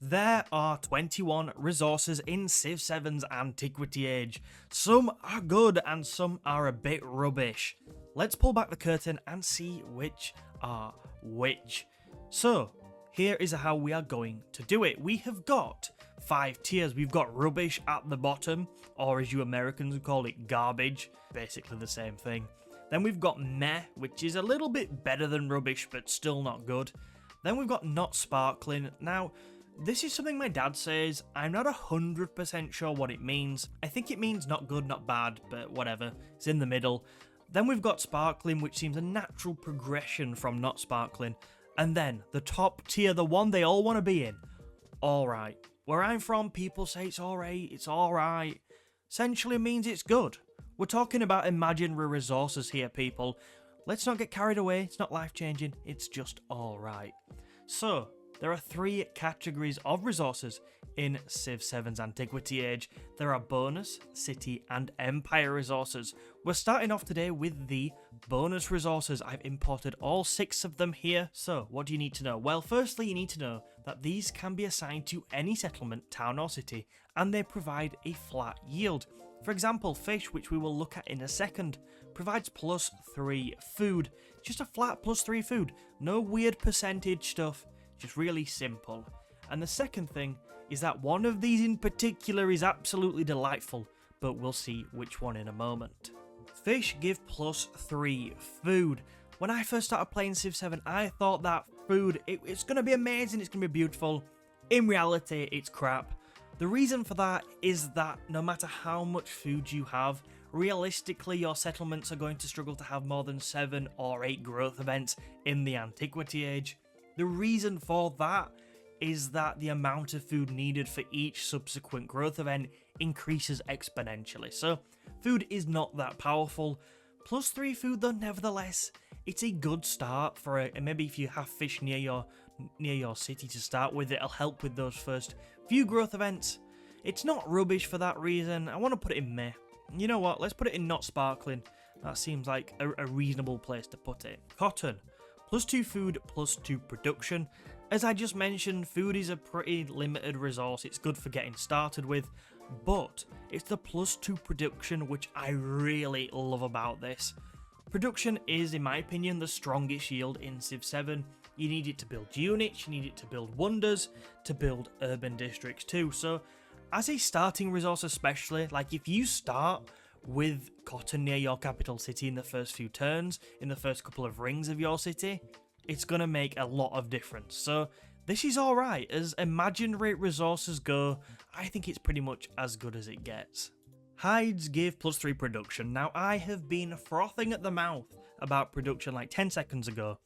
There are 21 resources in Civ 7's Antiquity Age. Some are good and some are a bit rubbish. Let's pull back the curtain and see which are which. So, here is how we are going to do it. We have got 5 tiers. We've got rubbish at the bottom, or as you Americans call it, garbage. Basically the same thing. Then we've got meh, which is a little bit better than rubbish, but still not good. Then we've got not sparkling. Now, this is something my dad says. I'm not 100% sure what it means. I think it means not good, not bad, but whatever. It's in the middle. Then we've got sparkling, which seems a natural progression from not sparkling. And then the top tier, the one they all want to be in. Alright. Where I'm from, people say it's alright. Essentially means it's good. We're talking about imaginary resources here, people. Let's not get carried away. It's not life-changing. It's just alright. So, there are 3 categories of resources in Civ 7's Antiquity Age. There are bonus, city, and empire resources. We're starting off today with the bonus resources. I've imported all 6 of them here. So, what do you need to know? Well, firstly, you need to know that these can be assigned to any settlement, town, or city, and they provide a flat yield. For example, fish, which we will look at in a second, provides +3 food. Just a flat +3 food. No weird percentage stuff. Just really simple. And the second thing is that one of these in particular is absolutely delightful, but we'll see which one in a moment. Fish give +3 food. When I first started playing Civ 7, I thought that food, it's going to be amazing, it's going to be beautiful. In reality, it's crap. The reason for that is that no matter how much food you have, realistically your settlements are going to struggle to have more than 7 or 8 growth events in the Antiquity Age. The reason for that is that the amount of food needed for each subsequent growth event increases exponentially. So food is not that powerful. +3 food though, nevertheless, it's a good start for it. And maybe if you have fish near your city to start with, it'll help with those first few growth events. It's not rubbish for that reason. I want to put it in meh. You know what? Let's put it in not sparkling. That seems like a reasonable place to put it. Cotton. +2 food, +2 production. As I just mentioned, food is a pretty limited resource. It's good for getting started with, but it's the +2 production which I really love about this. Production is, in my opinion, the strongest yield in Civ 7. You need it to build units, you need it to build wonders, to build urban districts too. So, as a starting resource especially, like if you start with cotton near your capital city in the first few turns, in the first couple of rings of your city, it's going to make a lot of difference. So this is alright. As imaginary resources go, I think it's pretty much as good as it gets. Hides give +3 production. Now I have been frothing at the mouth about production like 10 seconds ago,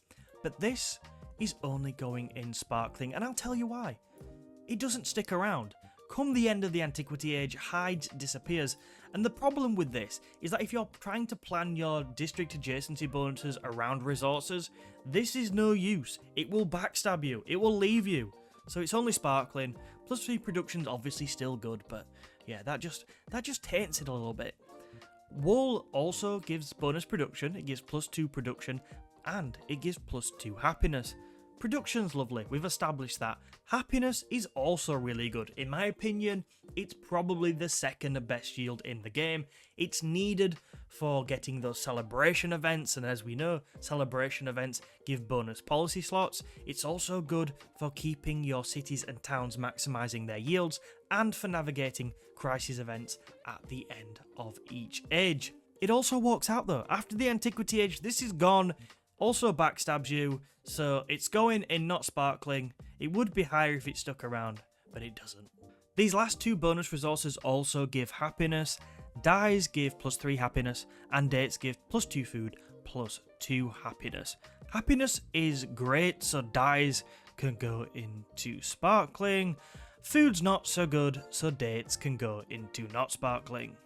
but this is only going in sparkling, and I'll tell you why. It doesn't stick around. Come the end of the Antiquity Age, hides disappears, and the problem with this is that if you're trying to plan your district adjacency bonuses around resources, this is no use. It will backstab you, it will leave you. So it's only sparkling. +3 production's obviously still good, but yeah, that just taints it a little bit. Wool also gives bonus production, it gives +2 production, and it gives +2 happiness. Production's lovely, we've established that. Happiness is also really good. In my opinion, it's probably the second best yield in the game. It's needed for getting those celebration events, and as we know, celebration events give bonus policy slots. It's also good for keeping your cities and towns maximizing their yields, and for navigating crisis events at the end of each age. It also works out though. After the Antiquity Age, this is gone. Also backstabs you, so it's going in not sparkling. It would be higher if it stuck around, but it doesn't. These last 2 bonus resources also give happiness. Dyes give +3 happiness, and dates give +2 food, +2 happiness. Happiness is great, so dyes can go into sparkling. Food's not so good, so dates can go into not sparkling.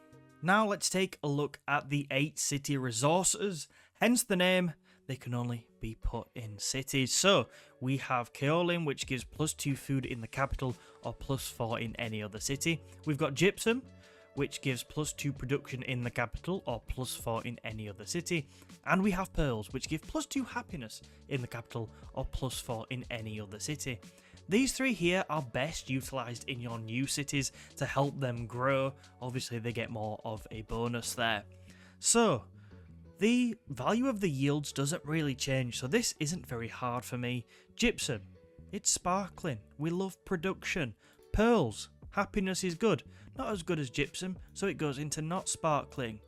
Now let's take a look at the 8 city resources, hence the name. They can only be put in cities. So we have kaolin, which gives +2 food in the capital or +4 in any other city. We've got gypsum, which gives +2 production in the capital or +4 in any other city. And we have pearls, which give +2 happiness in the capital or +4 in any other city. These three here are best utilised in your new cities to help them grow. Obviously they get more of a bonus there. So the value of the yields doesn't really change, so this isn't very hard for me. Gypsum, it's sparkling, we love production. Pearls, happiness is good, not as good as gypsum, so it goes into not sparkling.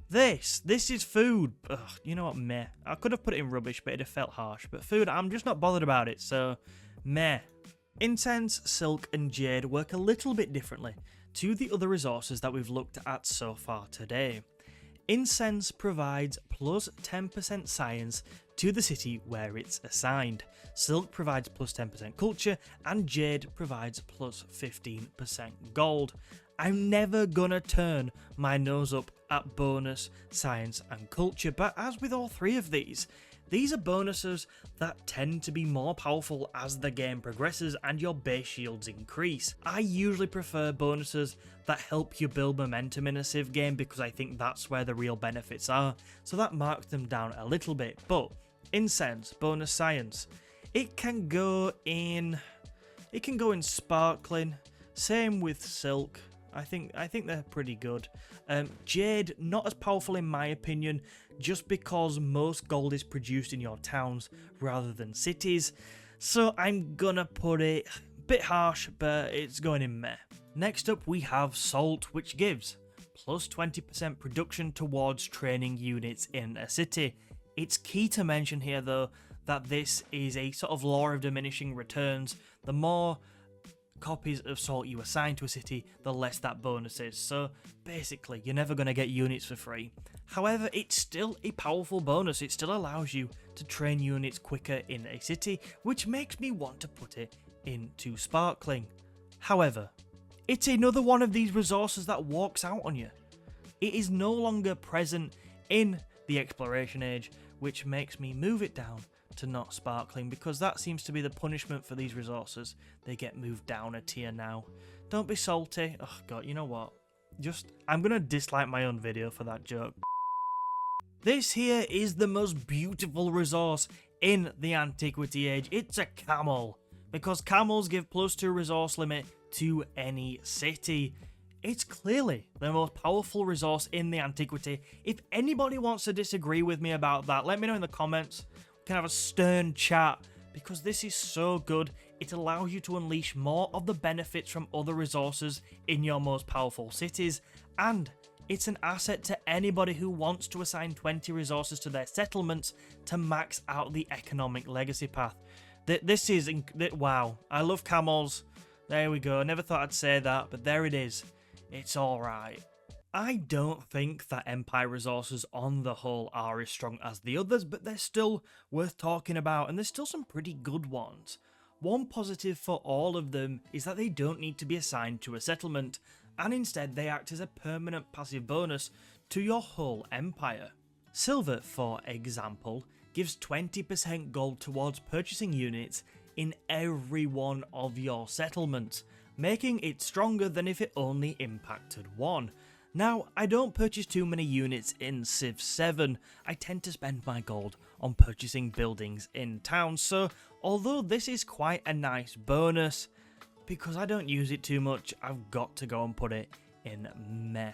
This is food. Ugh, you know what, meh. I could have put it in rubbish, but it'd have felt harsh. But food, I'm just not bothered about it, so meh. Incense, silk and jade work a little bit differently to the other resources that we've looked at so far today. Incense provides plus 10% science to the city where it's assigned. Silk provides plus 10% culture, and jade provides plus 15% gold. I'm never gonna turn my nose up at bonus, science and culture, but as with all three of these are bonuses that tend to be more powerful as the game progresses and your base shields increase. I usually prefer bonuses that help you build momentum in a Civ game because I think that's where the real benefits are, so that marks them down a little bit. But incense, bonus science, it can go in sparkling, same with silk. I think they're pretty good. Jade, not as powerful in my opinion, just because most gold is produced in your towns rather than cities. So I'm gonna put it a bit harsh, but it's going in meh. Next up we have salt, which gives plus 20% production towards training units in a city. It's key to mention here though that this is a sort of law of diminishing returns. The more copies of salt you assign to a city, the less that bonus is. So basically, you're never going to get units for free. However, it's still a powerful bonus. It still allows you to train units quicker in a city, which makes me want to put it into sparkling. However, it's another one of these resources that walks out on you. It is no longer present in the exploration age, which makes me move it down to not sparkling, because that seems to be the punishment for these resources. They get moved down a tier now. Don't be salty. Oh god, you know what? I'm gonna dislike my own video for that joke. This here is the most beautiful resource in the Antiquity age. It's a camel, because camels give +2 resource limit to any city. It's clearly the most powerful resource in the Antiquity. If anybody wants to disagree with me about that, let me know in the comments. Can have a stern chat, because this is so good. It allows you to unleash more of the benefits from other resources in your most powerful cities, and it's an asset to anybody who wants to assign 20 resources to their settlements to max out the economic legacy path. This is wow. I love camels. There we go. I never thought I'd say that, but there it is. It's alright. I don't think that Empire resources on the whole are as strong as the others, but they're still worth talking about, and there's still some pretty good ones. One positive for all of them is that they don't need to be assigned to a settlement, and instead they act as a permanent passive bonus to your whole empire. Silver, for example, gives 20% gold towards purchasing units in every one of your settlements, making it stronger than if it only impacted one. Now, I don't purchase too many units in Civ 7, I tend to spend my gold on purchasing buildings in towns, so although this is quite a nice bonus, because I don't use it too much, I've got to go and put it in meh.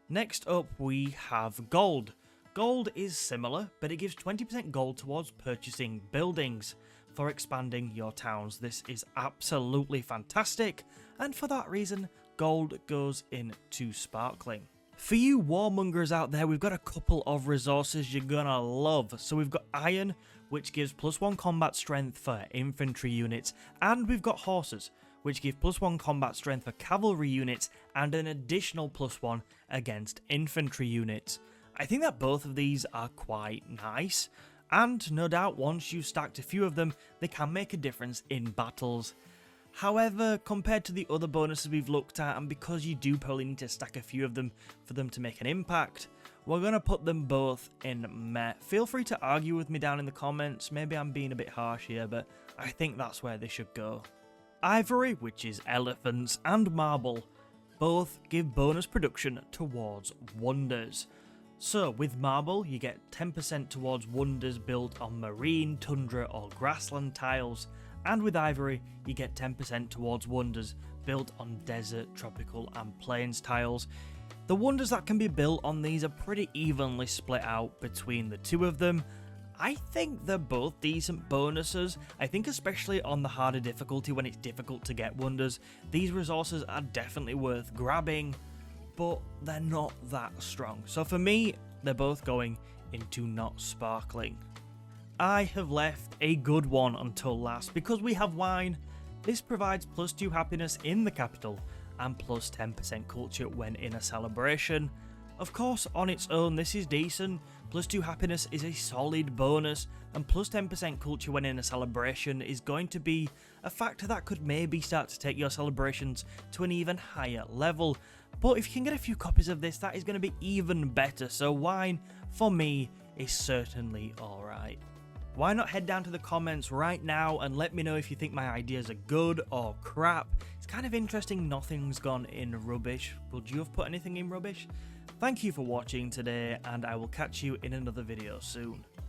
Next up we have gold. Gold is similar, but it gives 20% gold towards purchasing buildings. For expanding your towns, this is absolutely fantastic, and for that reason, gold goes into sparkling. For you warmongers out there, we've got a couple of resources you're gonna love. So we've got iron, which gives +1 combat strength for infantry units, and we've got horses, which give +1 combat strength for cavalry units and an additional +1 against infantry units. I think that both of these are quite nice, and no doubt once you've stacked a few of them, they can make a difference in battles. However, compared to the other bonuses we've looked at, and because you do probably need to stack a few of them for them to make an impact, we're going to put them both in meh. Feel free to argue with me down in the comments, maybe I'm being a bit harsh here, but I think that's where they should go. Ivory, which is elephants, and marble, both give bonus production towards wonders. So with marble, you get 10% towards wonders built on marine, tundra or grassland tiles, and with ivory you get 10% towards wonders built on desert, tropical and plains tiles. The wonders that can be built on these are pretty evenly split out between the two of them. I think they're both decent bonuses. I think especially on the harder difficulty when it's difficult to get wonders, these resources are definitely worth grabbing, but they're not that strong. So for me, they're both going into not sparkling. I have left a good one until last because we have wine. This provides +2 happiness in the capital and plus 10% culture when in a celebration. Of course, on its own this is decent, +2 happiness is a solid bonus, and plus 10% culture when in a celebration is going to be a factor that could maybe start to take your celebrations to an even higher level. But if you can get a few copies of this, that is going to be even better, so wine, for me, is certainly alright. Why not head down to the comments right now and let me know if you think my ideas are good or crap. It's kind of interesting nothing's gone in rubbish. Would you have put anything in rubbish? Thank you for watching today, and I will catch you in another video soon.